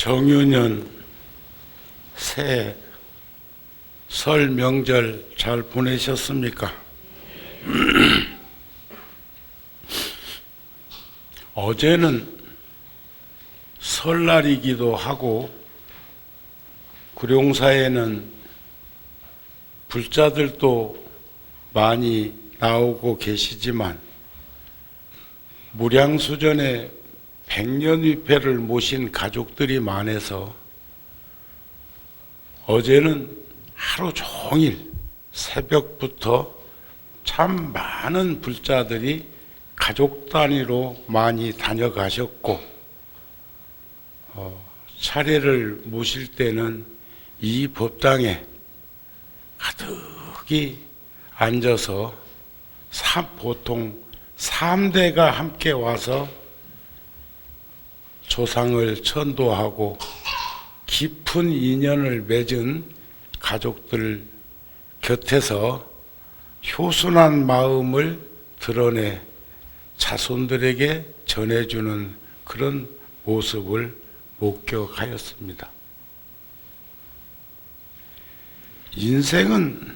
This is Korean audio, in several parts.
정유년 새해 설 명절 잘 보내셨습니까? 어제는 설날이기도 하고 구룡사에는 불자들도 많이 나오고 계시지만 무량수전에 백년위패를 모신 가족들이 많아서 어제는 하루 종일 새벽부터 참 많은 불자들이 가족 단위로 많이 다녀가셨고 차례를 모실 때는 이 법당에 가득히 앉아서 보통 3대가 함께 와서 조상을 천도하고 깊은 인연을 맺은 가족들 곁에서 효순한 마음을 드러내 자손들에게 전해주는 그런 모습을 목격하였습니다. 인생은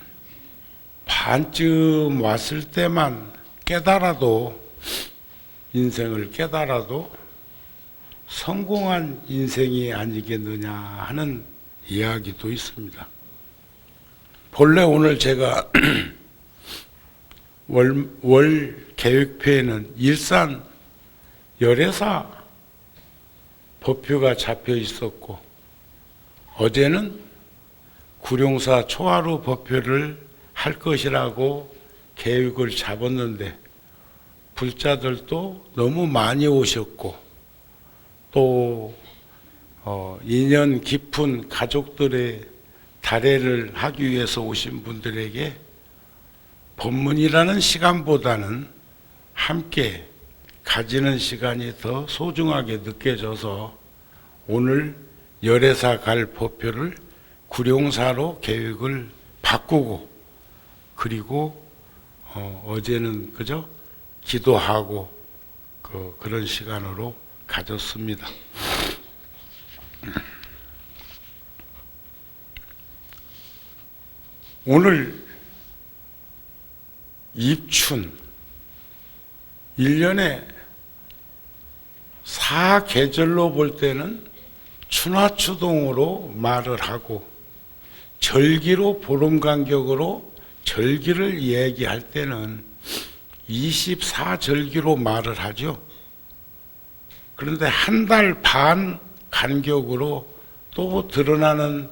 반쯤 왔을 때만 인생을 깨달아도 성공한 인생이 아니겠느냐 하는 이야기도 있습니다. 본래 오늘 제가 월 계획표에는 일산 열애사 법표가 잡혀 있었고 어제는 구룡사 초하루 법표를 할 것이라고 계획을 잡았는데 불자들도 너무 많이 오셨고 또 인연 깊은 가족들의 달애를 하기 위해서 오신 분들에게 법문이라는 시간보다는 함께 가지는 시간이 더 소중하게 느껴져서 오늘 열애사 갈 법표를 구룡사로 계획을 바꾸고 그리고 어제는 그저 기도하고 그런 시간으로 가졌습니다. 오늘 입춘 1년에 4계절로 볼 때는 춘화추동으로 말을 하고 절기로 보름 간격으로 절기를 얘기할 때는 24절기로 말을 하죠. 그런데 한 달 반 간격으로 또 드러나는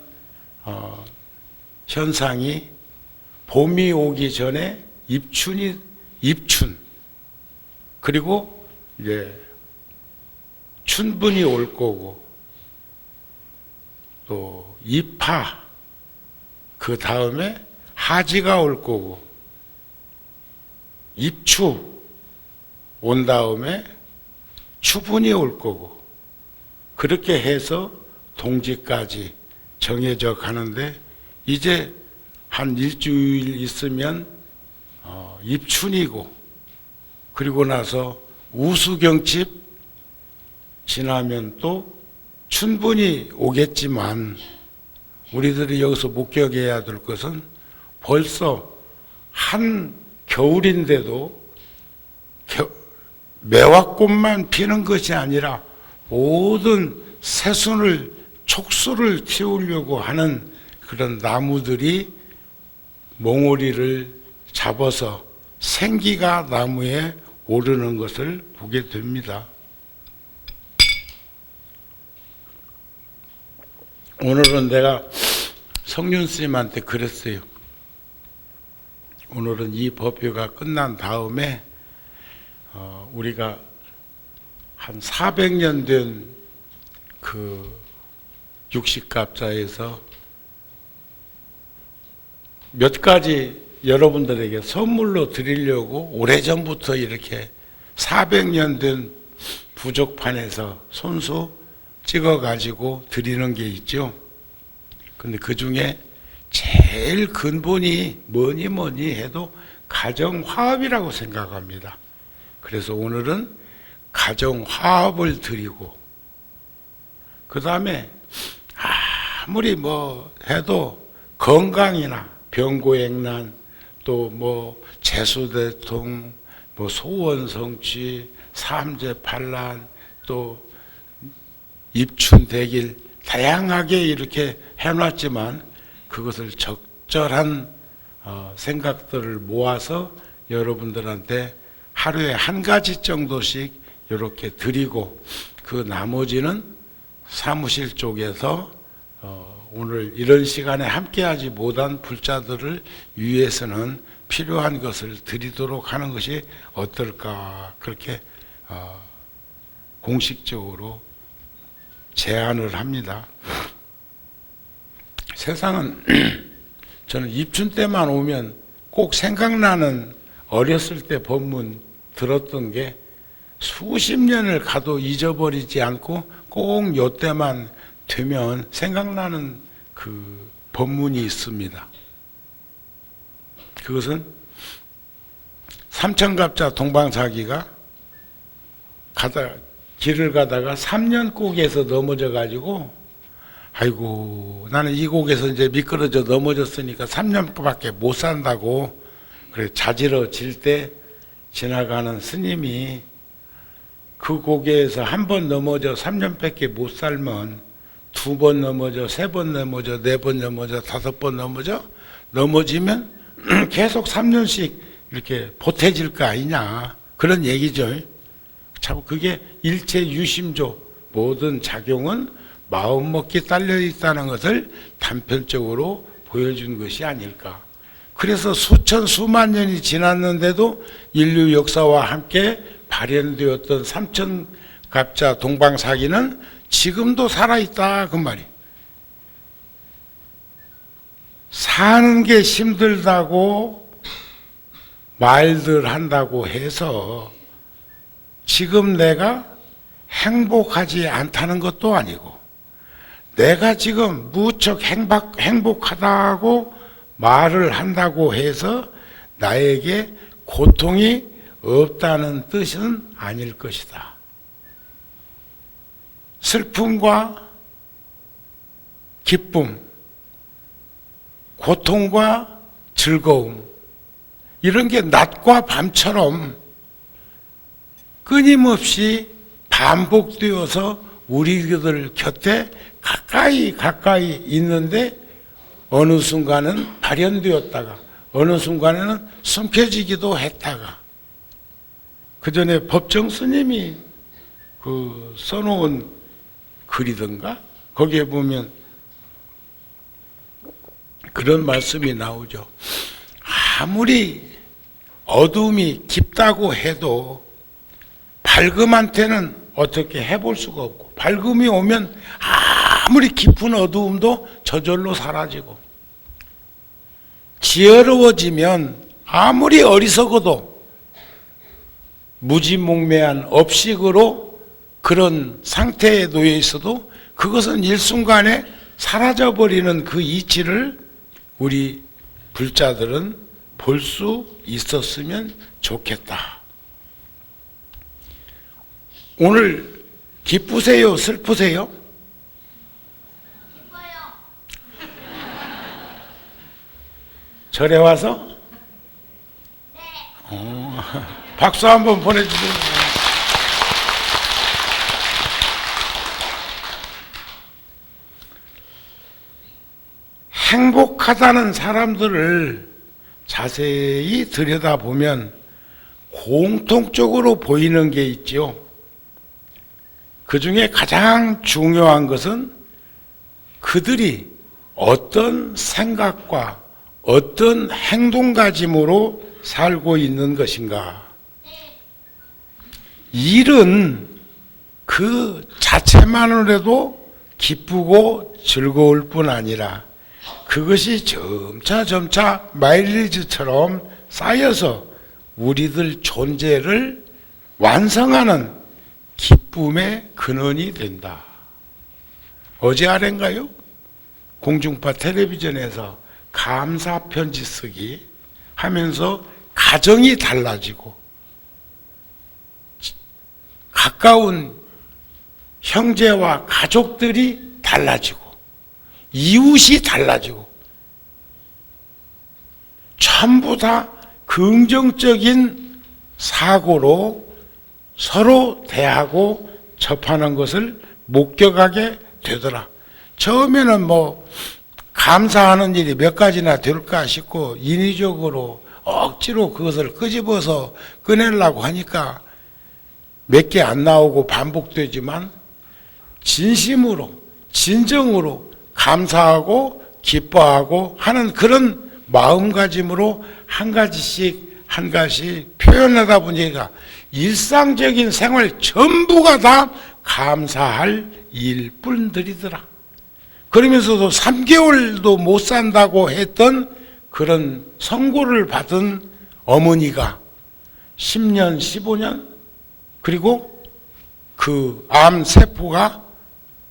현상이 봄이 오기 전에 입춘 그리고 이제 춘분이 올 거고 또 입하 그 다음에 하지가 올 거고 입추 온 다음에 추분이 올 거고 그렇게 해서 동지까지 정해져 가는데 이제 한 일주일 있으면 입춘이고 그리고 나서 우수경칩 지나면 또 춘분이 오겠지만 우리들이 여기서 목격해야 될 것은 벌써 한 겨울인데도 매화꽃만 피는 것이 아니라 모든 새순을 촉수를 틔우려고 하는 그런 나무들이 몽우리를 잡아서 생기가 나무에 오르는 것을 보게 됩니다. 오늘은 내가 성윤스님한테 그랬어요. 오늘은 이 법요가 끝난 다음에 우리가 한 400년 된 그 육식갑자에서 몇 가지 여러분들에게 선물로 드리려고 오래전부터 이렇게 400년 된 부족판에서 손수 찍어가지고 드리는 게 있죠. 근데 그 중에 제일 근본이 뭐니 해도 가정화합이라고 생각합니다. 그래서 오늘은 가정화합을 드리고 그 다음에 아무리 뭐 해도 건강이나 병고액난 또 뭐 재수대통 뭐 소원성취 삼재팔란 또 입춘대길 다양하게 이렇게 해놨지만 그것을 적절한 생각들을 모아서 여러분들한테 하루에 한 가지 정도씩 이렇게 드리고 그 나머지는 사무실 쪽에서 오늘 이런 시간에 함께하지 못한 불자들을 위해서는 필요한 것을 드리도록 하는 것이 어떨까 그렇게 공식적으로 제안을 합니다. 세상은 저는 입춘 때만 오면 꼭 생각나는 어렸을 때 법문 들었던 게 수십 년을 가도 잊어버리지 않고 꼭 요때만 되면 생각나는 그 법문이 있습니다. 그것은 삼천갑자 동방사기가 길을 가다가 3년곡에서 넘어져 가지고 아이고 나는 이 곡에서 이제 미끄러져 넘어졌으니까 3년밖에 못 산다고 그래 자지러질 때 지나가는 스님이 그 고개에서 한 번 넘어져 3년밖에 못 살면 2번 넘어져 3번 넘어져 4번 넘어져 5번 넘어지면 계속 3년씩 이렇게 보태질 거 아니냐 그런 얘기죠. 참 그게 일체 유심조 모든 작용은 마음먹기 딸려 있다는 것을 단편적으로 보여준 것이 아닐까. 그래서 수천 수만 년이 지났는데도 인류 역사와 함께 발현되었던 삼천갑자 동방사기는 지금도 살아있다 그 말이. 사는 게 힘들다고 말들 한다고 해서 지금 내가 행복하지 않다는 것도 아니고 내가 지금 무척 행복하다고 말을 한다고 해서 나에게 고통이 없다는 뜻은 아닐 것이다. 슬픔과 기쁨, 고통과 즐거움 이런 게 낮과 밤처럼 끊임없이 반복되어서 우리들 곁에 가까이 있는데 어느 순간은 발현되었다가 어느 순간에는 숨겨지기도 했다가 그 전에 법정 스님이 그 써놓은 글이던가 거기에 보면 그런 말씀이 나오죠. 아무리 어둠이 깊다고 해도 밝음한테는 어떻게 해볼 수가 없고 밝음이 오면 아무리 깊은 어두움도 저절로 사라지고 지혜로워지면 아무리 어리석어도 무지몽매한 업식으로 그런 상태에 놓여 있어도 그것은 일순간에 사라져버리는 그 이치를 우리 불자들은 볼 수 있었으면 좋겠다. 오늘 기쁘세요? 슬프세요? 기뻐요. 절에 와서? 네. 박수 한번 보내주세요. 행복하다는 사람들을 자세히 들여다보면 공통적으로 보이는 게 있죠. 그 중에 가장 중요한 것은 그들이 어떤 생각과 어떤 행동가짐으로 살고 있는 것인가. 일은 그 자체만으로도 기쁘고 즐거울 뿐 아니라 그것이 점차 마일리지처럼 쌓여서 우리들 존재를 완성하는 기쁨의 근원이 된다. 어제 아래인가요? 공중파 텔레비전에서 감사 편지 쓰기 하면서 가정이 달라지고 가까운 형제와 가족들이 달라지고 이웃이 달라지고 전부 다 긍정적인 사고로 서로 대하고 접하는 것을 목격하게 되더라. 처음에는 뭐 감사하는 일이 몇 가지나 될까 싶고 인위적으로 억지로 그것을 끄집어서 꺼내려고 하니까 몇 개 안 나오고 반복되지만 진심으로 진정으로 감사하고 기뻐하고 하는 그런 마음가짐으로 한 가지씩 한 가지 표현하다 보니까 일상적인 생활 전부가 다 감사할 일뿐들이더라. 그러면서도 3개월도 못 산다고 했던 그런 선고를 받은 어머니가 10년, 15년 그리고 그 암세포가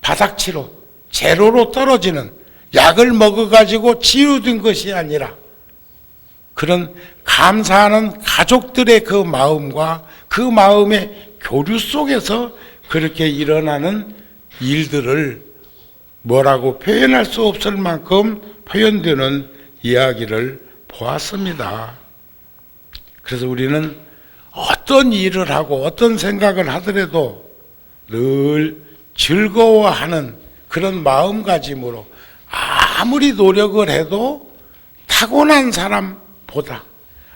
바닥치로 제로로 떨어지는 약을 먹어가지고 치유된 것이 아니라 그런 감사하는 가족들의 그 마음과 그 마음의 교류 속에서 그렇게 일어나는 일들을 뭐라고 표현할 수 없을 만큼 표현되는 이야기를 보았습니다. 그래서 우리는 어떤 일을 하고 어떤 생각을 하더라도 늘 즐거워하는 그런 마음가짐으로 아무리 노력을 해도 타고난 사람보다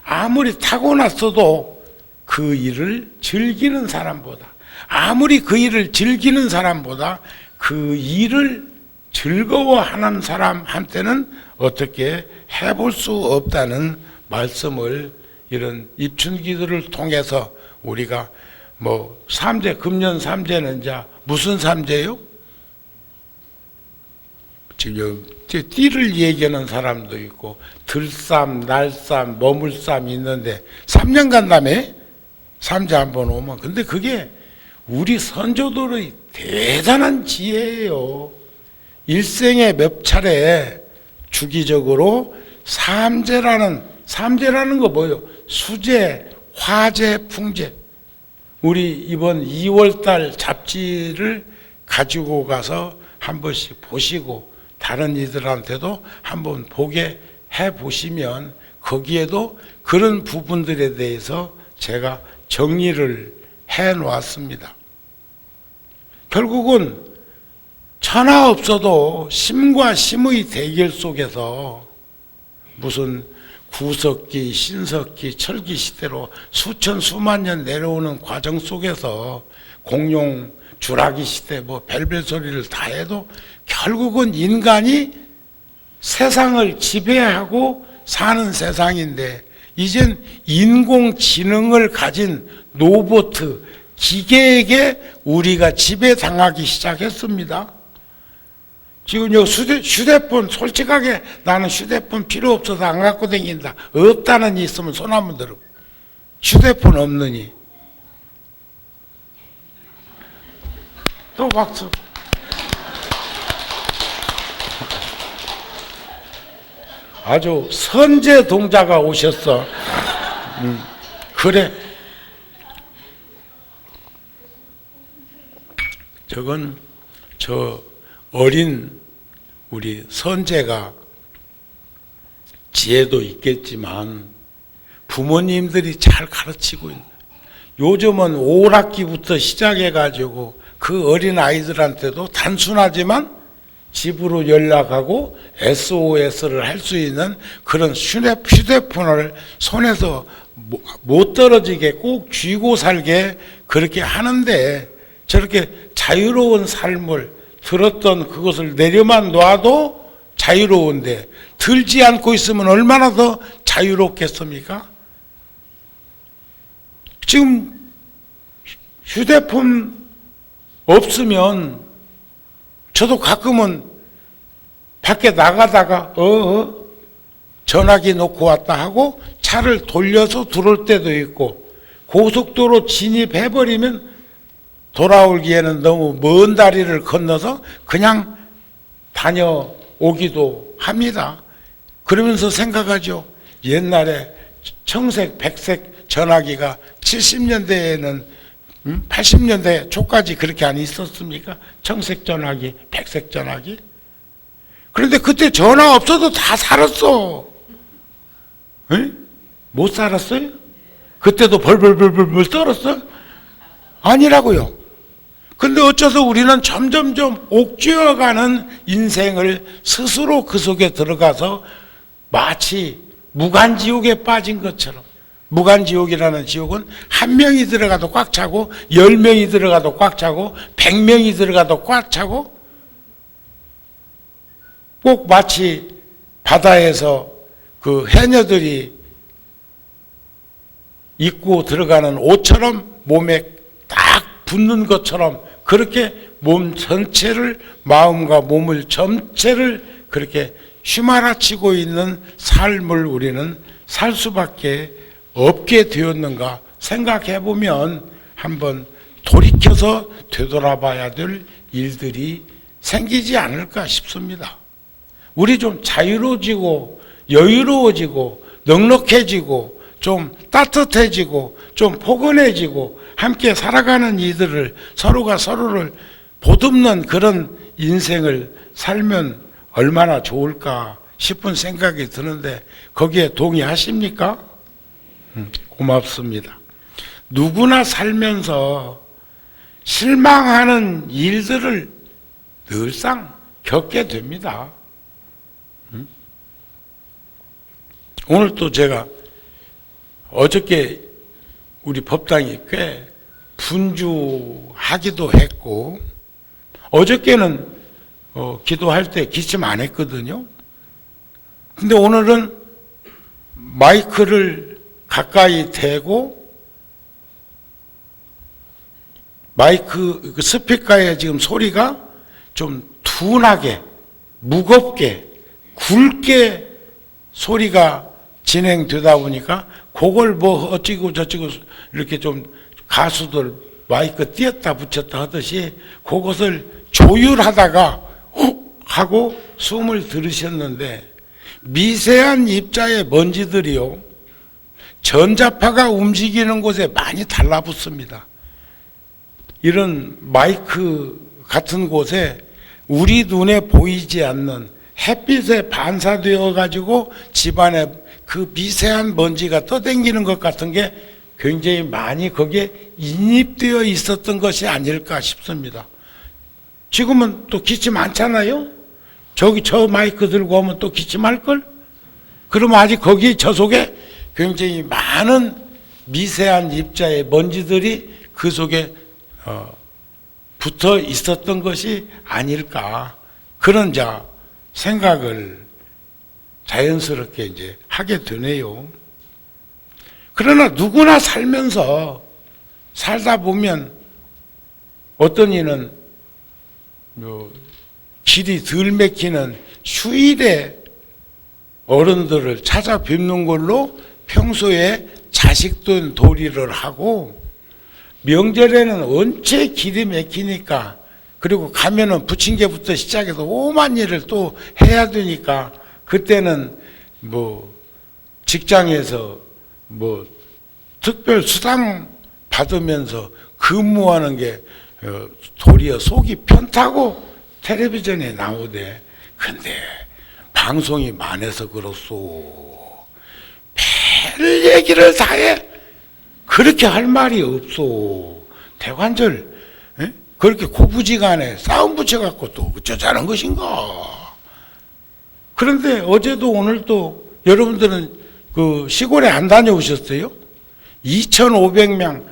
아무리 타고났어도 그 일을 즐기는 사람보다 아무리 그 일을 즐기는 사람보다 그 일을 즐거워하는 사람한테는 어떻게 해볼 수 없다는 말씀을 이런 입춘기들을 통해서 우리가 뭐 삼재 금년 삼재는 이제 무슨 삼재요? 지금 띠를 얘기하는 사람도 있고 들삼, 날삼, 머물삼 있는데 3년 간다며? 삼재 한번 오면 근데 그게 우리 선조들의 대단한 지혜예요. 일생에 몇 차례 주기적으로 삼재라는 거 뭐예요? 수재, 화재, 풍재. 우리 이번 2월달 잡지를 가지고 가서 한 번씩 보시고 다른 이들한테도 한번 보게 해 보시면 거기에도 그런 부분들에 대해서 제가 정리를 해 놓았습니다. 결국은 천하 없어도 심과 심의 대결 속에서 무슨 구석기, 신석기, 철기 시대로 수천 수만 년 내려오는 과정 속에서 공룡, 주라기 시대 뭐 별별 소리를 다 해도 결국은 인간이 세상을 지배하고 사는 세상인데 이젠 인공지능을 가진 로봇, 기계에게 우리가 지배당하기 시작했습니다. 지금 요 휴대폰 솔직하게 나는 휴대폰 필요 없어서 안 갖고 다닌다. 없다는 이 있으면 손 한번 들어. 휴대폰 없느니. 또 박수. 아주 선제 동자가 오셨어. 그래. 저건 저 어린 우리 선제가 지혜도 있겠지만 부모님들이 잘 가르치고 있는 요즘은 5학기부터 시작해가지고 그 어린 아이들한테도 단순하지만 집으로 연락하고 SOS를 할 수 있는 그런 휴대폰을 손에서 못 떨어지게 꼭 쥐고 살게 그렇게 하는데 저렇게 자유로운 삶을 들었던 그것을 내려만 놔도 자유로운데 들지 않고 있으면 얼마나 더 자유롭겠습니까? 지금 휴대폰 없으면 저도 가끔은 밖에 나가다가 전화기 놓고 왔다 하고 차를 돌려서 들어올 때도 있고 고속도로 진입해버리면 돌아오기에는 너무 먼 다리를 건너서 그냥 다녀오기도 합니다. 그러면서 생각하죠. 옛날에 청색, 백색 전화기가 70년대에는 80년대 초까지 그렇게 안 있었습니까? 청색 전화기, 백색 전화기. 그런데 그때 전화 없어도 다 살았어. 에? 못 살았어요? 그때도 벌벌벌벌 떨었어? 아니라고요. 근데 어째서 우리는 점점점 옥죄어가는 인생을 스스로 그 속에 들어가서 마치 무간지옥에 빠진 것처럼, 무간지옥이라는 지옥은 한 명이 들어가도 꽉 차고 10명이 들어가도 꽉 차고 100명이 들어가도 꽉 차고, 꼭 마치 바다에서 그 해녀들이 입고 들어가는 옷처럼 몸에 딱 붙는 것처럼, 그렇게 몸 전체를, 마음과 몸을 전체를 그렇게 휘말아치고 있는 삶을 우리는 살 수밖에 없게 되었는가 생각해 보면 한번 돌이켜서 되돌아봐야 될 일들이 생기지 않을까 싶습니다. 우리 좀 자유로워지고 여유로워지고 넉넉해지고 좀 따뜻해지고 좀 포근해지고 함께 살아가는 이들을, 서로가 서로를 보듬는 그런 인생을 살면 얼마나 좋을까 싶은 생각이 드는데, 거기에 동의하십니까? 고맙습니다. 누구나 살면서 실망하는 일들을 늘상 겪게 됩니다. 오늘 또 제가 어저께 우리 법당이 꽤 분주하기도 했고, 어저께는 기도할 때 기침 안 했거든요. 근데 오늘은 마이크를 가까이 대고 마이크 스피커에 지금 소리가 좀 둔하게, 무겁게, 굵게 소리가 진행되다 보니까 그걸 뭐 어찌고 저찌고 이렇게 좀 가수들 마이크 띄었다 붙였다 하듯이 그것을 조율하다가 하고 숨을 들으셨는데, 미세한 입자의 먼지들이요, 전자파가 움직이는 곳에 많이 달라붙습니다. 이런 마이크 같은 곳에 우리 눈에 보이지 않는 햇빛에 반사되어 가지고 집안에 그 미세한 먼지가 떠다니는 것 같은 게 굉장히 많이 거기에 인입되어 있었던 것이 아닐까 싶습니다. 지금은 또 기침 많잖아요. 저기 저 마이크 들고 오면 또 기침할걸? 그러면 아직 거기 저 속에 굉장히 많은 미세한 입자의 먼지들이 그 속에 붙어 있었던 것이 아닐까, 그런 생각을 자연스럽게 이제 하게 되네요. 그러나 누구나 살면서 살다 보면 어떤 이는 길이 덜 막히는 휴일에 어른들을 찾아뵙는 걸로 평소에 자식들 도리를 하고, 명절에는 원체 길이 막히니까, 그리고 가면은 부침개부터 시작해서 오만 일을 또 해야 되니까, 그때는 뭐 직장에서 뭐 특별 수당 받으면서 근무하는 게 도리어 속이 편타고 텔레비전에 나오대. 근데 방송이 많아서 그렇소. 별 얘기를 다 해. 그렇게 할 말이 없소. 대관절 그렇게 고부지간에 싸움 붙여갖고 또 어쩌자는 것인가. 그런데 어제도 오늘도 여러분들은 그 시골에 안 다녀오셨어요? 2,500만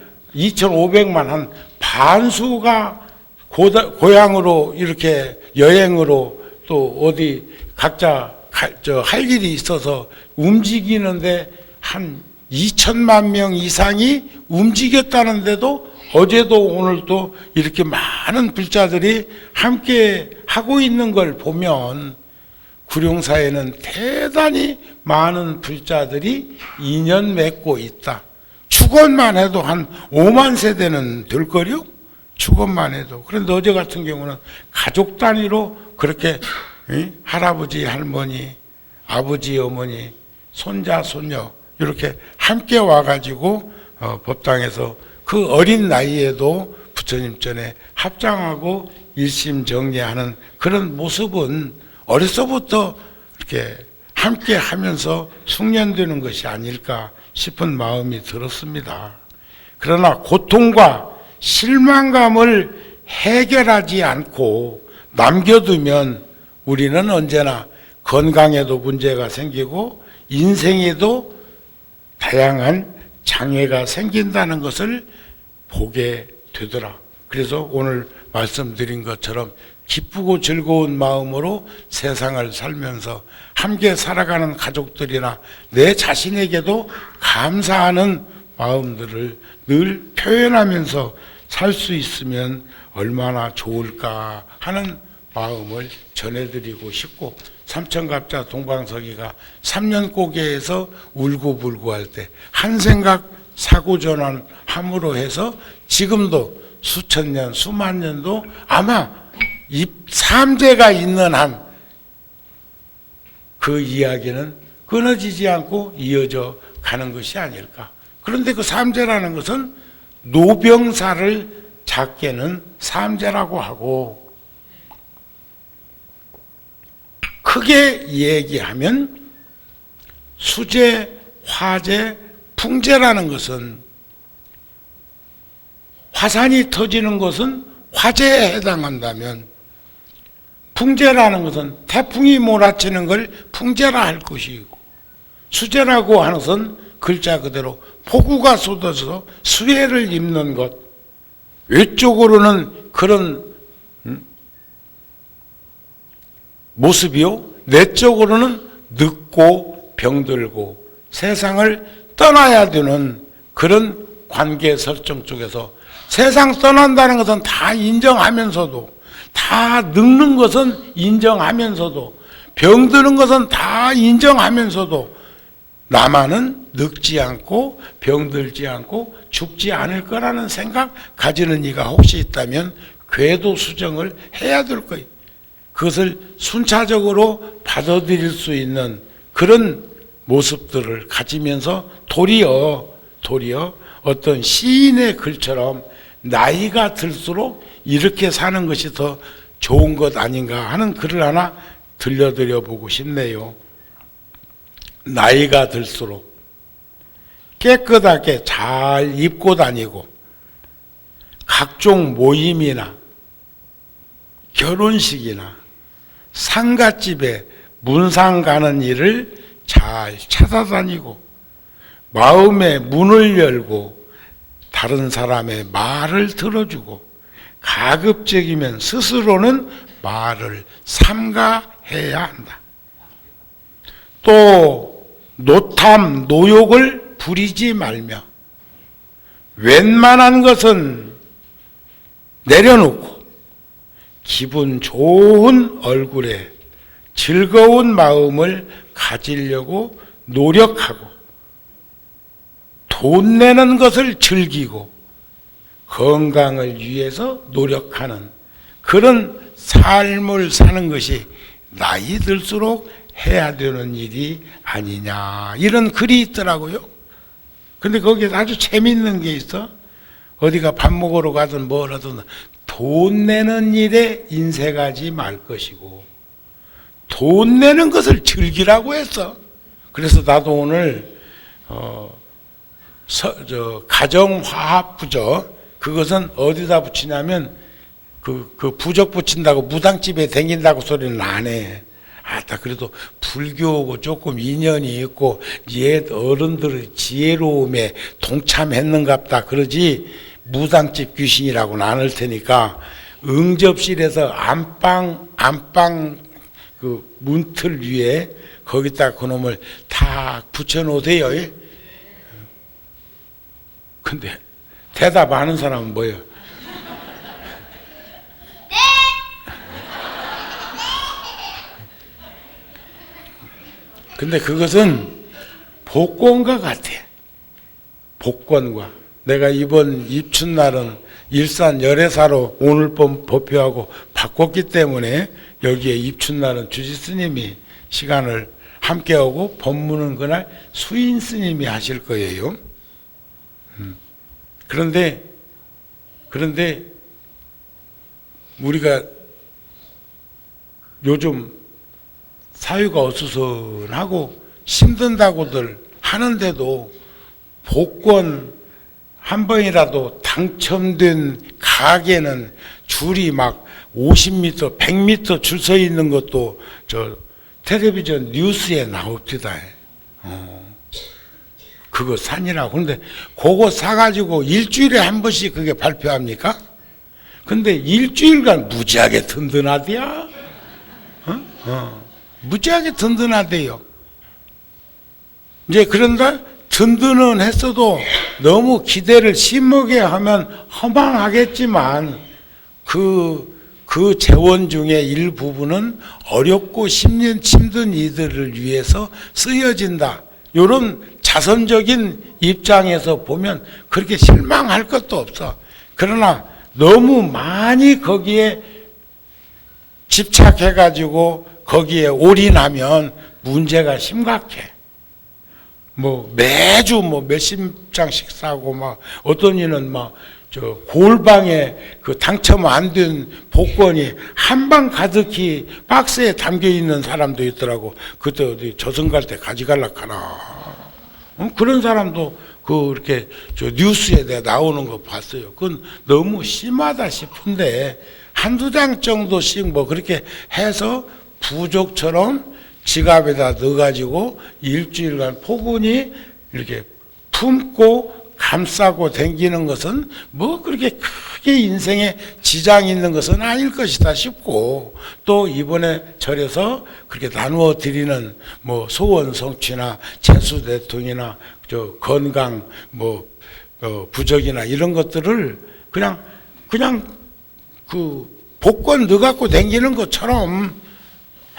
한 반수가 고향으로 이렇게 여행으로 또 어디 각자 할 일이 있어서 움직이는데 한 2천만 명 이상이 움직였다는데도 어제도 오늘도 이렇게 많은 불자들이 함께 하고 있는 걸 보면 구룡사에는 대단히 많은 불자들이 인연 맺고 있다. 축원만 해도 한 5만 세대는 될 거요? 축원만 해도. 그런데 어제 같은 경우는 가족 단위로 그렇게 할아버지, 할머니, 아버지, 어머니, 손자, 손녀 이렇게 함께 와가지고 법당에서 그 어린 나이에도 부처님 전에 합장하고 일심정리하는 그런 모습은 어려서부터 이렇게 함께 하면서 숙련되는 것이 아닐까 싶은 마음이 들었습니다. 그러나 고통과 실망감을 해결하지 않고 남겨두면 우리는 언제나 건강에도 문제가 생기고 인생에도 다양한 장애가 생긴다는 것을 보게 되더라. 그래서 오늘 말씀드린 것처럼 기쁘고 즐거운 마음으로 세상을 살면서 함께 살아가는 가족들이나 내 자신에게도 감사하는 마음들을 늘 표현하면서 살 수 있으면 얼마나 좋을까 하는 마음을 전해드리고 싶고, 삼천갑자 동방서기가 3년고개에서 울고불고 할 때 한 생각 사고전환함으로 해서 지금도 수천 년 수만 년도 아마 이 삼재가 있는 한 그 이야기는 끊어지지 않고 이어져 가는 것이 아닐까. 그런데 그 삼재라는 것은 노병사를 작게는 삼재라고 하고, 크게 얘기하면 수재, 화재, 풍재라는 것은, 화산이 터지는 것은 화재에 해당한다면 풍재라는 것은 태풍이 몰아치는 걸 풍재라 할 것이고, 수재라고 하는 것은 글자 그대로 폭우가 쏟아져서 수해를 입는 것, 외적으로는 그런 모습이요, 내적으로는 늙고 병들고 세상을 떠나야 되는 그런 관계 설정 쪽에서 세상 떠난다는 것은 다 인정하면서도, 다 늙는 것은 인정하면서도, 병드는 것은 다 인정하면서도 나만은 늙지 않고 병들지 않고 죽지 않을 거라는 생각 가지는 이가 혹시 있다면 궤도 수정을 해야 될 거예요. 그것을 순차적으로 받아들일 수 있는 그런 모습들을 가지면서 도리어 어떤 시인의 글처럼 나이가 들수록 이렇게 사는 것이 더 좋은 것 아닌가 하는 글을 하나 들려드려 보고 싶네요. 나이가 들수록 깨끗하게 잘 입고 다니고 각종 모임이나 결혼식이나 상갓집에 문상 가는 일을 잘 찾아다니고 마음의 문을 열고 다른 사람의 말을 들어주고 가급적이면 스스로는 말을 삼가해야 한다. 또 노탐, 노욕을 부리지 말며 웬만한 것은 내려놓고 기분 좋은 얼굴에 즐거운 마음을 가지려고 노력하고 돈 내는 것을 즐기고 건강을 위해서 노력하는 그런 삶을 사는 것이 나이 들수록 해야 되는 일이 아니냐, 이런 글이 있더라고요. 근데 거기에 아주 재밌는 게 있어. 어디가 밥 먹으러 가든 뭘 하든 돈 내는 일에 인색하지 말 것이고 돈 내는 것을 즐기라고 했어. 그래서 나도 오늘 가정화합부적, 그것은 어디다 붙이냐면 그 부적 붙인다고 무당집에 댕긴다고 소리는 안 해. 그래도 불교하고 조금 인연이 있고 옛 어른들의 지혜로움에 동참했는갑다 그러지 무당집 귀신이라고는 안 할 테니까 응접실에서 안방 그 문틀 위에 거기다 그놈을 다 붙여놓으세요. 근데 대답하는 사람은 뭐예요? 근데 그것은 복권과 같아. 복권과. 내가 이번 입춘날은 일산 열애사로 오늘 밤 법회하고 바꿨기 때문에 여기에 입춘날은 주지스님이 시간을 함께하고 법문은 그날 수인 스님이 하실 거예요. 그런데 우리가 요즘 사회가 어수선하고 힘든다고들 하는데도 복권 한 번이라도 당첨된 가게는 줄이 막 50m, 100m 줄 서 있는 것도 저 텔레비전 뉴스에 나옵니다. 그거 산이라고. 근데 그거 사가지고 일주일에 한 번씩 그게 발표합니까? 근데 일주일간 무지하게 든든하대요. 무지하게 든든하대요. 이제 그런다 든든은 했어도 너무 기대를 심하게 하면 허망하겠지만 그 재원 중에 일부분은 어렵고 힘든 이들을 위해서 쓰여진다. 이런 자선적인 입장에서 보면 그렇게 실망할 것도 없어. 그러나 너무 많이 거기에 집착해가지고 거기에 올인하면 문제가 심각해. 뭐 매주 뭐 몇십 장씩 사고 막 어떤 이는 막 저 골방에 그 당첨 안 된 복권이 한 방 가득히 박스에 담겨 있는 사람도 있더라고. 그때 어디 저승 갈 때 가져갈라 하나. 그런 사람도 그렇게 저 뉴스에 내가 나오는 거 봤어요. 그건 너무 심하다 싶은데 한두 장 정도씩 뭐 그렇게 해서 부족처럼 지갑에다 넣어가지고 일주일간 포근히 이렇게 품고 감싸고 댕기는 것은 뭐 그렇게 크게 인생에 지장이 있는 것은 아닐 것이다 싶고, 또 이번에 절에서 그렇게 나누어 드리는 뭐 소원 성취나 재수 대통이나 저 건강 뭐 부적이나 이런 것들을 그냥 그 복권 넣어갖고 댕기는 것처럼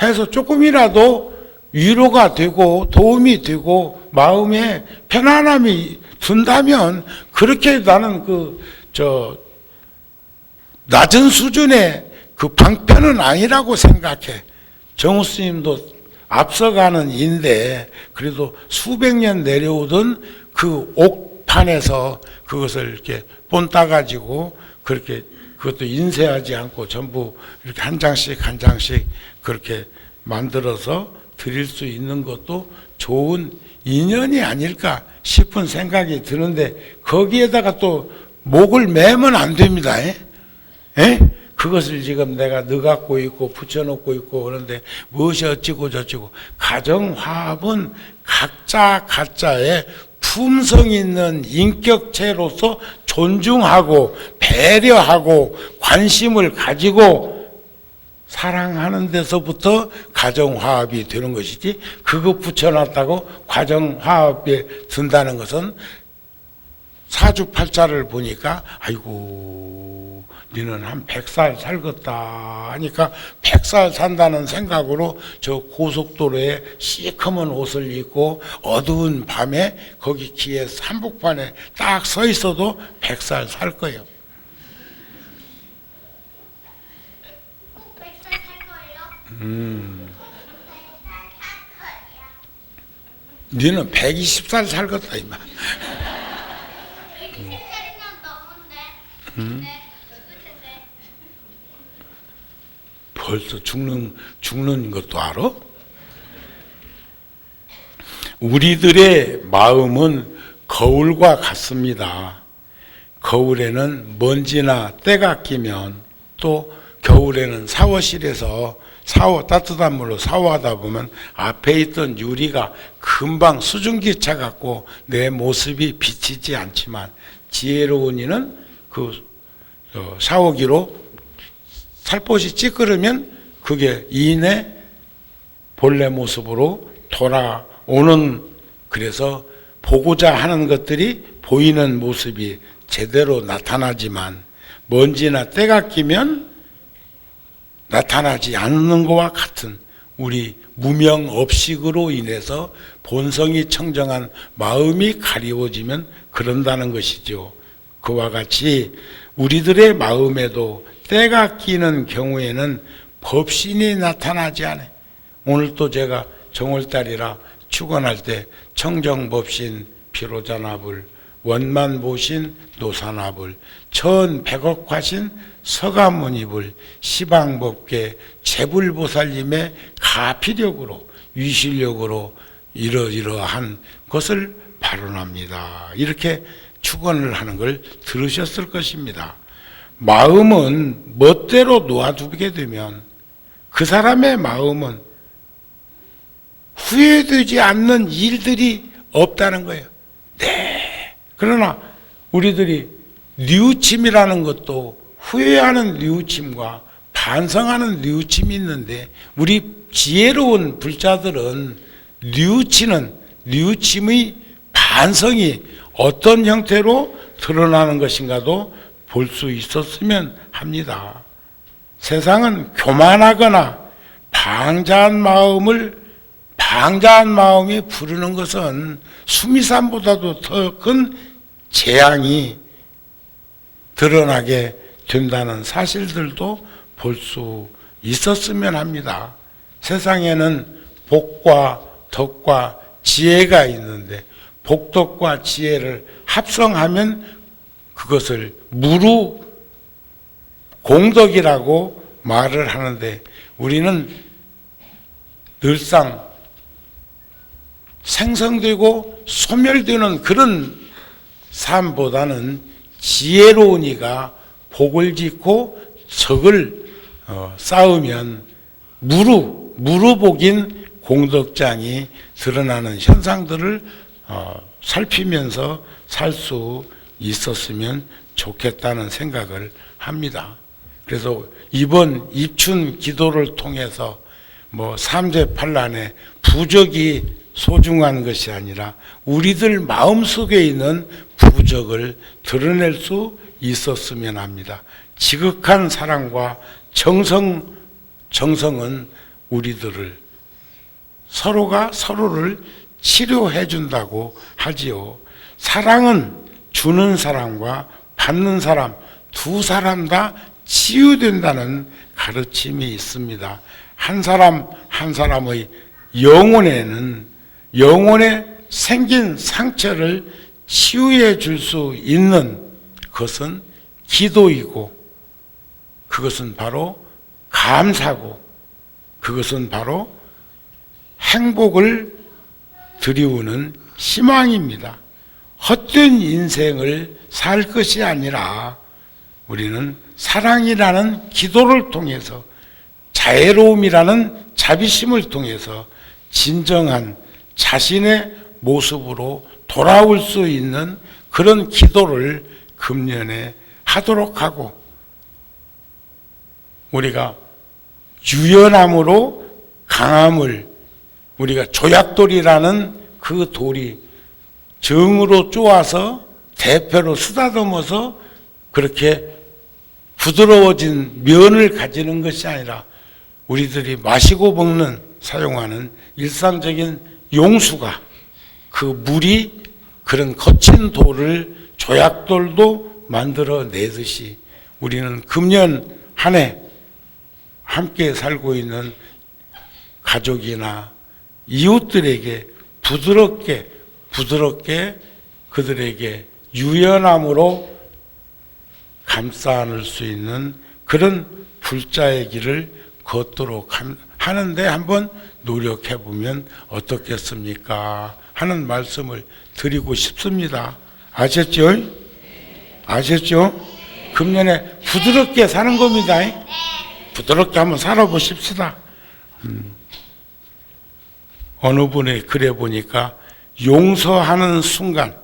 해서 조금이라도 위로가 되고 도움이 되고 마음에 편안함이 든다면 그렇게 나는 낮은 수준의 그 방편은 아니라고 생각해. 정우 스님도 앞서가는 인데 그래도 수백 년 내려오던 그 옥판에서 그것을 이렇게 본따가지고 그렇게 그것도 인쇄하지 않고 전부 이렇게 한 장씩 그렇게 만들어서 드릴 수 있는 것도 좋은 인연이 아닐까 싶은 생각이 드는데 거기에다가 또 목을 매면 안 됩니다. 그것을 지금 내가 넣어갖고 있고 붙여놓고 있고 그런데 무엇이 어찌고 저찌고, 가정화합은 각자의 품성 있는 인격체로서 존중하고 배려하고 관심을 가지고 사랑하는 데서부터 가정화합이 되는 것이지, 그거 붙여놨다고 가정화합에 든다는 것은 사주팔자를 보니까 아이고 너는 한 100살 살겠다 하니까 100살 산다는 생각으로 저 고속도로에 시커먼 옷을 입고 어두운 밤에 거기 길에 한복판에 딱 서 있어도 100살 살 거예요. 너는 120살 살겠다 임마. 벌써 죽는 것도 알아? 우리들의 마음은 거울과 같습니다. 거울에는 먼지나 때가 끼면, 또 겨울에는 샤워실에서 따뜻한 물로 샤워하다 보면 앞에 있던 유리가 금방 수증기 차 갖고 내 모습이 비치지 않지만, 지혜로운 이는 그 샤워기로 살포시 찌끄르면 그게 이내 본래 모습으로 돌아오는, 그래서 보고자 하는 것들이 보이는 모습이 제대로 나타나지만 먼지나 때가 끼면 나타나지 않는 것과 같은 우리 무명업식으로 인해서 본성이 청정한 마음이 가리워지면 그런다는 것이죠. 그와 같이 우리들의 마음에도 때가 끼는 경우에는 법신이 나타나지 않아요. 오늘 또 제가 정월달이라 축원할 때 청정법신 피로잔압을 원만 모신 노산화불 천백억화신 서가모니불 시방법계 재불보살님의 가피력으로 위실력으로 이러이러한 것을 발언합니다. 이렇게 축원을 하는 걸 들으셨을 것입니다. 마음은 멋대로 놓아두게 되면 그 사람의 마음은 후회되지 않는 일들이 없다는 거예요. 네. 그러나 우리들이 뉘우침이라는 것도 후회하는 뉘우침과 반성하는 뉘우침이 있는데 우리 지혜로운 불자들은 뉘우침의 반성이 어떤 형태로 드러나는 것인가도 볼 수 있었으면 합니다. 세상은 교만하거나 방자한 마음이 부르는 것은 수미산보다도 더 큰 재앙이 드러나게 된다는 사실들도 볼 수 있었으면 합니다. 세상에는 복과 덕과 지혜가 있는데 복덕과 지혜를 합성하면 그것을 무루 공덕이라고 말을 하는데 우리는 늘상 생성되고 소멸되는 그런 삶보다는 지혜로운 이가 복을 짓고 덕을 쌓으면 무루복인 공덕장이 드러나는 현상들을 살피면서 살 수 있었으면 좋겠다는 생각을 합니다. 그래서 이번 입춘 기도를 통해서 삼재팔란의 부적이 소중한 것이 아니라 우리들 마음속에 있는 부적을 드러낼 수 있었으면 합니다. 지극한 사랑과 정성은 우리들을 서로가 서로를 치료해 준다고 하지요. 사랑은 주는 사람과 받는 사람 두 사람 다 치유된다는 가르침이 있습니다. 한 사람 한 사람의 영혼에 생긴 상처를 치유해 줄 수 있는 것은 기도이고 그것은 바로 감사고 그것은 바로 행복을 드리우는 희망입니다. 헛된 인생을 살 것이 아니라 우리는 사랑이라는 기도를 통해서 자애로움이라는 자비심을 통해서 진정한 자신의 모습으로 돌아올 수 있는 그런 기도를 금년에 하도록 하고 우리가 유연함으로 강함을 우리가 조약돌이라는 그 돌이 정으로 쪼아서 대표로 쓰다듬어서 그렇게 부드러워진 면을 가지는 것이 아니라 우리들이 마시고 먹는 사용하는 일상적인 용수가 그 물이 그런 거친 돌을 조약돌도 만들어 내듯이 우리는 금년 한 해 함께 살고 있는 가족이나 이웃들에게 부드럽게 그들에게 유연함으로 감싸 안을 수 있는 그런 불자의 길을 걷도록 하는데 한번 노력해 보면 어떻겠습니까? 하는 말씀을 드리고 싶습니다. 아셨죠? 아셨죠? 금년에 부드럽게 사는 겁니다. 부드럽게 한번 살아보십시다. 어느 분의 글에 보니까 용서하는 순간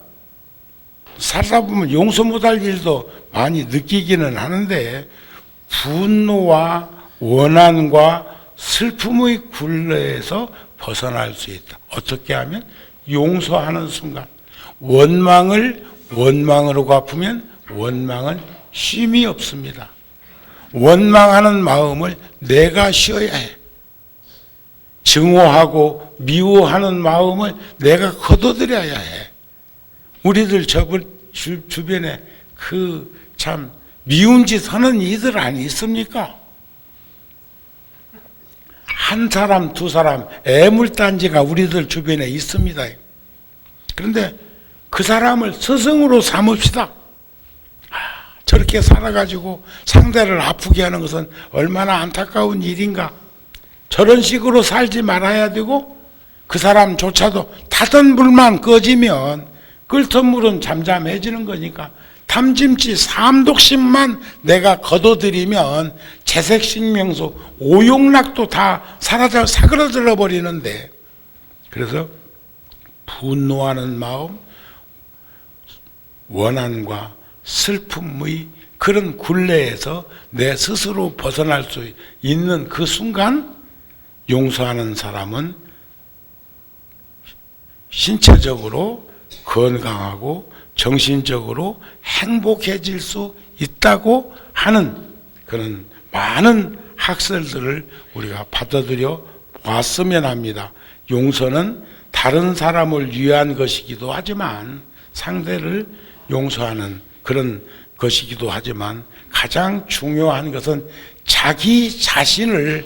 살다 보면 용서 못할 일도 많이 느끼기는 하는데 분노와 원한과 슬픔의 굴레에서 벗어날 수 있다. 어떻게 하면? 용서하는 순간. 원망을 원망으로 갚으면 원망은 쉼이 없습니다. 원망하는 마음을 내가 쉬어야 해. 증오하고 미워하는 마음을 내가 거둬들여야 해. 우리들 주변에 그 참 미운 짓 하는 이들 아니 있습니까? 한 사람 두 사람 애물단지가 우리들 주변에 있습니다. 그런데 그 사람을 스승으로 삼읍시다. 저렇게 살아가지고 상대를 아프게 하는 것은 얼마나 안타까운 일인가. 저런 식으로 살지 말아야 되고, 그 사람조차도 타던 불만 꺼지면 끓던 물은 잠잠해지는 거니까, 탐짐치 삼독심만 내가 거둬들이면 재색식명수 오욕락도 다 사라져 사그러들어 버리는데, 그래서 분노하는 마음, 원한과 슬픔의 그런 굴레에서 내 스스로 벗어날 수 있는 그 순간, 용서하는 사람은 신체적으로 건강하고 정신적으로 행복해질 수 있다고 하는 그런 많은 학설들을 우리가 받아들여 왔으면 합니다. 용서는 다른 사람을 위한 것이기도 하지만, 상대를 용서하는 그런 것이기도 하지만, 가장 중요한 것은 자기 자신을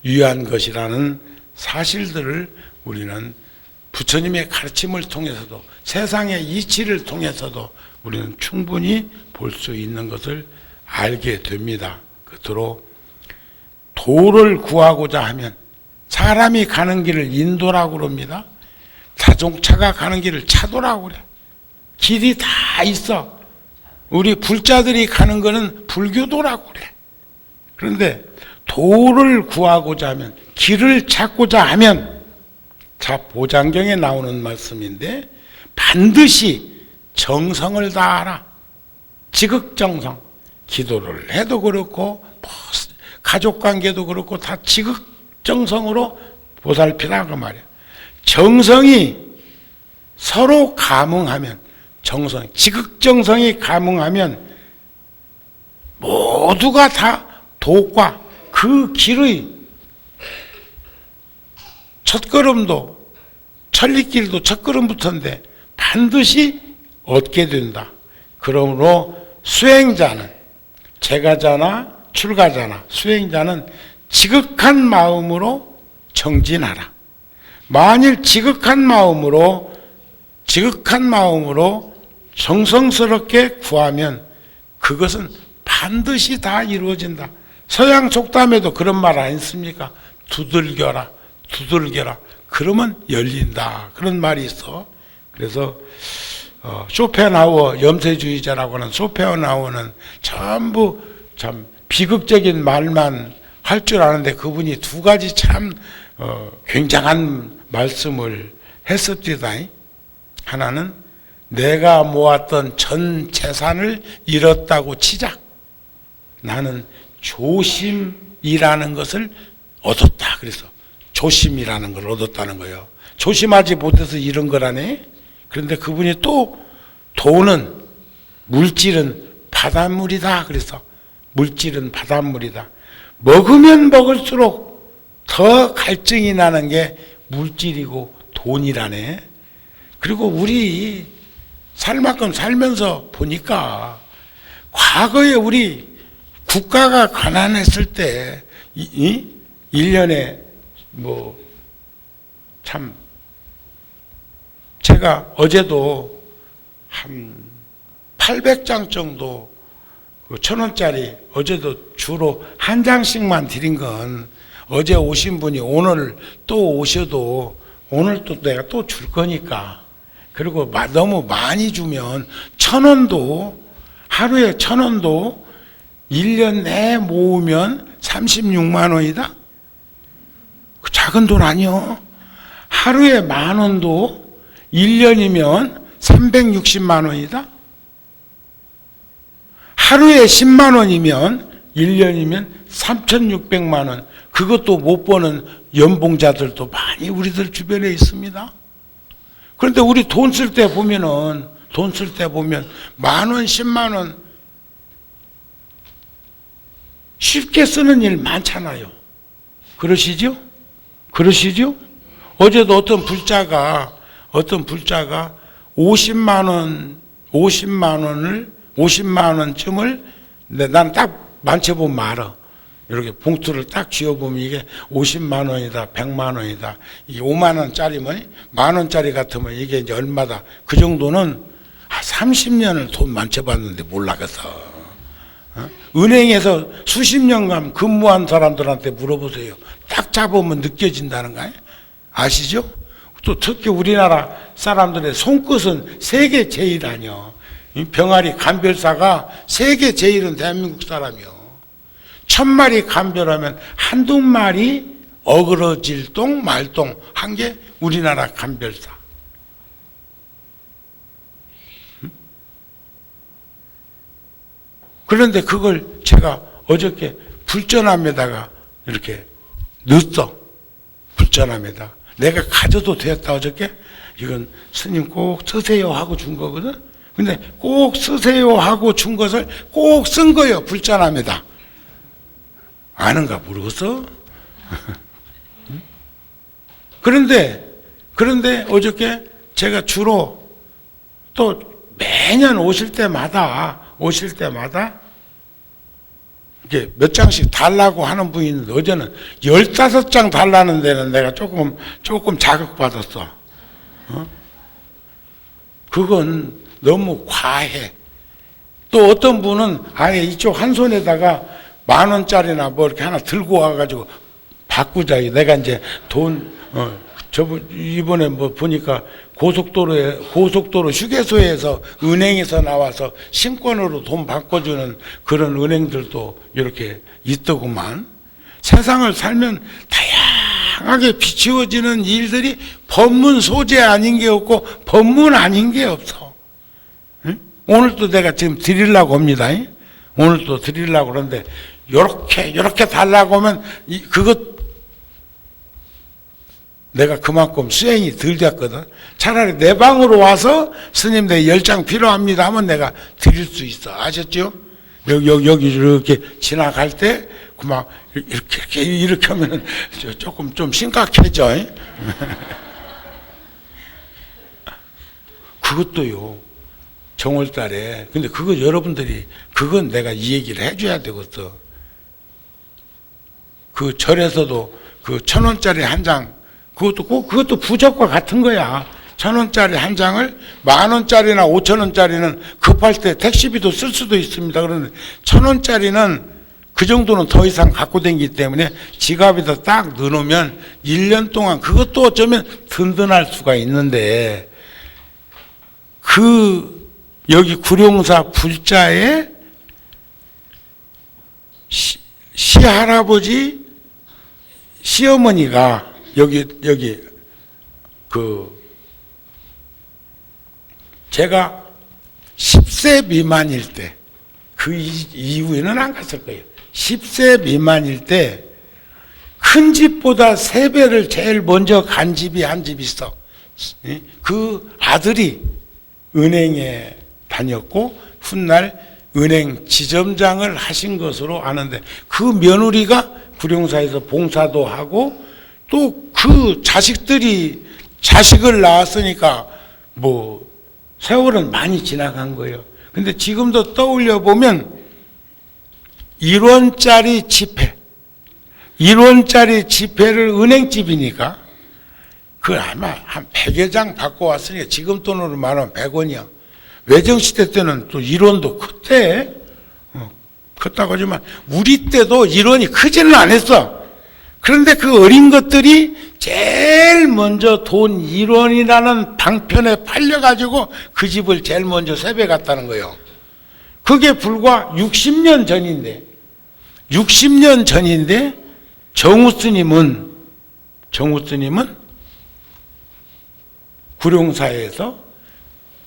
위한 것이라는 사실들을 우리는 부처님의 가르침을 통해서도, 세상의 이치를 통해서도 우리는 충분히 볼 수 있는 것을 알게 됩니다. 끝으로 도를 구하고자 하면 사람이 가는 길을 인도라고 그럽니다. 자동차가 가는 길을 차도라고 그래. 길이 다 있어. 우리 불자들이 가는 거는 불교도라고 그래. 그런데 도를 구하고자 하면, 길을 찾고자 하면, 자, 보장경에 나오는 말씀인데, 반드시 정성을 다하라. 지극정성. 기도를 해도 그렇고, 가족관계도 그렇고, 다 지극정성으로 보살피라 그 말이야. 정성이 서로 감응하면, 지극정성이 감응하면 모두가 다 도과, 그 길의 첫걸음도, 천리길도 첫걸음부터인데 반드시 얻게 된다. 그러므로 수행자는, 제가자나 출가자나 수행자는 지극한 마음으로 정진하라. 만일 지극한 마음으로 정성스럽게 구하면 그것은 반드시 다 이루어진다. 서양 속담에도 그런 말 아니습니까? 두들겨라. 그러면 열린다. 그런 말이 있어. 그래서 쇼펜하우어, 염세주의자라고 하는 쇼펜하우어는 전부 참 비극적인 말만 할 줄 아는데, 그분이 두 가지 참 굉장한 말씀을 했었지다. 하나는 내가 모았던 전 재산을 잃었다고 치자. 나는 조심이라는 것을 얻었다. 그래서 조심이라는 걸 얻었다는 거예요. 조심하지 못해서 잃은 거라네. 그런데 그분이 또 돈은, 물질은 바닷물이다. 그래서 물질은 바닷물이다. 먹으면 먹을수록 더 갈증이 나는 게 물질이고 돈이라네. 그리고 우리 살 만큼 살면서 보니까, 과거에 우리 국가가 가난했을 때 1년에 참, 제가 어제도 한 800장 정도 1,000원짜리 어제도 주로 한 장씩만 드린 건, 어제 오신 분이 오늘 또 오셔도 오늘 또 내가 또 줄 거니까. 그리고 너무 많이 주면 1,000원도, 하루에 1,000원도 1년 내에 모으면 36만 원이다? 그 작은 돈 아니요. 하루에 10,000원도 1년이면 360만 원이다? 하루에 10만 원이면 1년이면 3,600만 원. 그것도 못 버는 연봉자들도 많이 우리들 주변에 있습니다. 그런데 우리 돈 쓸 때 보면 10,000원, 10만 원 쉽게 쓰는 일 많잖아요. 그러시죠? 어제도 어떤 불자가 50만 원쯤을 난 딱 만져보면 알아. 이렇게 봉투를 딱 쥐어보면 이게 50만 원이다, 100만 원이다. 이 5만 원짜리면, 만 원짜리 같으면 이게 이제 얼마다. 그 정도는 30년을 돈 만져봤는데 몰라겠어. 은행에서 수십 년간 근무한 사람들한테 물어보세요. 딱 잡으면 느껴진다는 거예요. 아시죠? 또 특히 우리나라 사람들의 손끝은 세계 제일 아니요. 병아리 감별사가 세계 제일은 대한민국 사람이요. 1000마리 감별하면 한두 마리 어그러질 똥 말똥 한 게 우리나라 감별사. 그런데 그걸 제가 어저께 불전함에다가 이렇게 넣었어. 불전함에다. 내가 가져도 되었다 어저께. 이건 스님 꼭 쓰세요 하고 준 거거든. 근데 꼭 쓰세요 하고 준 것을 꼭 쓴 거예요. 불전함에다. 아는가 모르겠어? 그런데 어저께 제가 주로 또 매년 오실 때마다 이렇게 몇 장씩 달라고 하는 분이 있는데 어제는 15장 달라는 데는 내가 조금 자극받았어. 그건 너무 과해. 또 어떤 분은 아예 이쪽 한 손에다가 10,000원짜리나 뭐 이렇게 하나 들고 와가지고 바꾸자. 내가 이제 이번에 뭐 보니까 고속도로 휴게소에서 은행에서 나와서 신권으로 돈 바꿔주는 그런 은행들도 이렇게 있더구만. 세상을 살면 다양하게 비추어지는 일들이 법문 소재 아닌 게 없고 법문 아닌 게 없어. 응? 오늘도 내가 지금 드리려고 합니다. 오늘도 드리려고 그러는데 요렇게 달라고 하면 그것 내가 그만큼 수행이 덜 됐거든. 차라리 내 방으로 와서 스님 내 10장 필요합니다 하면 내가 드릴 수 있어. 아셨죠? 여기 이렇게 지나갈 때 그만 이렇게 하면은 조금 좀 심각해져. 그것도요. 정월달에. 근데 그거 여러분들이 그건 내가 이 얘기를 해줘야 되겠어. 그 절에서도 그 1,000원짜리 한 장 그것도 부적과 같은 거야. 1,000원짜리 한 장을 10,000원짜리나 5,000원짜리는 급할 때 택시비도 쓸 수도 있습니다. 그런데 1,000원짜리는 그 정도는 더 이상 갖고 다니기 때문에 지갑에다 딱 넣어놓으면 1년 동안 그것도 어쩌면 든든할 수가 있는데 여기 구룡사 불자에 시할아버지 시어머니가 여기 제가 10세 미만일 때 그 이후에는 안 갔을 거예요. 10세 미만일 때 큰 집보다 3배를 제일 먼저 간 집이 한 집 있어. 그 아들이 은행에 다녔고 훗날 은행 지점장을 하신 것으로 아는데 그 며느리가 구룡사에서 봉사도 하고 또 그 자식들이 자식을 낳았으니까 뭐 세월은 많이 지나간 거예요. 근데 지금도 떠올려 보면 1원짜리 지폐를 은행집이니까 그 아마 한 100여 장 갖고 왔으니까 지금 돈으로 말하면 100원이야. 외정시대 때는 또 1원도 컸대. 컸다고 하지만 우리 때도 1원이 크지는 않았어. 그런데 그 어린 것들이 제일 먼저 돈 1원이라는 방편에 팔려가지고 그 집을 제일 먼저 세배 갔다는 거예요. 그게 불과 60년 전인데 정우 스님은 구룡사에서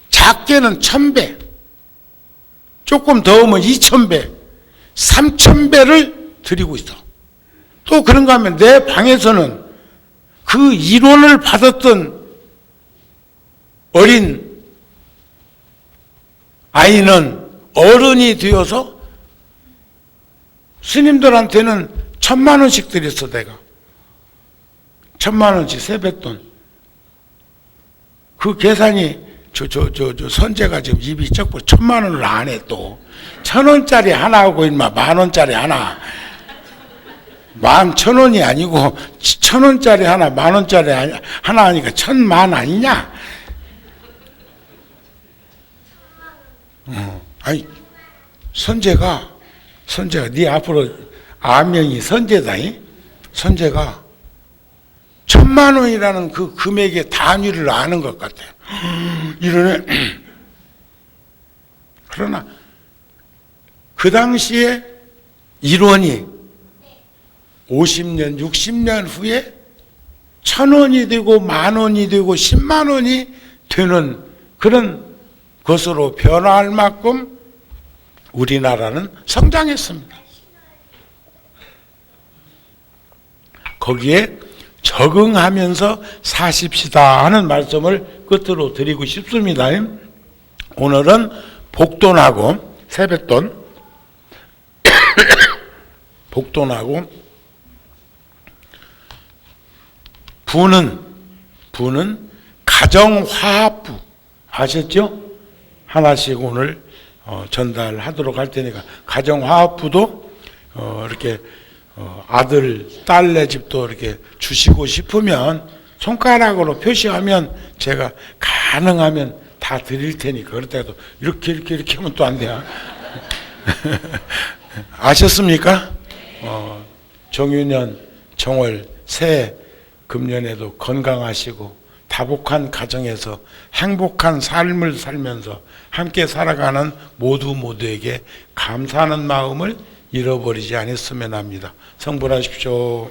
작게는 1000배, 조금 더 오면 2000배, 3000배를 드리고 있어. 또 그런가 하면 내 방에서는 그 1원을 받았던 어린 아이는 어른이 되어서 스님들한테는 1,000만 원씩 드렸어. 내가 1,000만 원씩 세뱃돈. 그 계산이 저 선재가 지금 입이 적고 1,000만 원을 안 해. 또 1,000원짜리 하나 하고 인마 10,000원짜리 하나. 11,000원이 아니고 1,000원짜리 하나, 10,000원짜리 하나 하니까 1,000만 아니냐? 아니, 선재가 네 앞으로 아명이 선재다니? 선재가 1,000만 원이라는 그 금액의 단위를 아는 것 같아요. 이러네. 그러나 그 당시에 1원이 50년, 60년 후에 1,000원이 되고 10,000원이 되고 10만 원이 되는 그런 것으로 변화할 만큼 우리나라는 성장했습니다. 거기에 적응하면서 사십시다 하는 말씀을 끝으로 드리고 싶습니다. 오늘은 복돈하고 세뱃돈, 복돈하고 부는 가정화합부 아셨죠? 하나씩 오늘 전달하도록 할 테니까 가정화합부도 이렇게 아들, 딸네 집도 이렇게 주시고 싶으면 손가락으로 표시하면 제가 가능하면 다 드릴 테니까 그렇다고 이렇게 하면 또 안 돼요. 아셨습니까? 정유년, 정월, 새해, 금년에도 건강하시고 다복한 가정에서 행복한 삶을 살면서 함께 살아가는 모두에게 감사하는 마음을 잃어버리지 않았으면 합니다. 성불하십시오.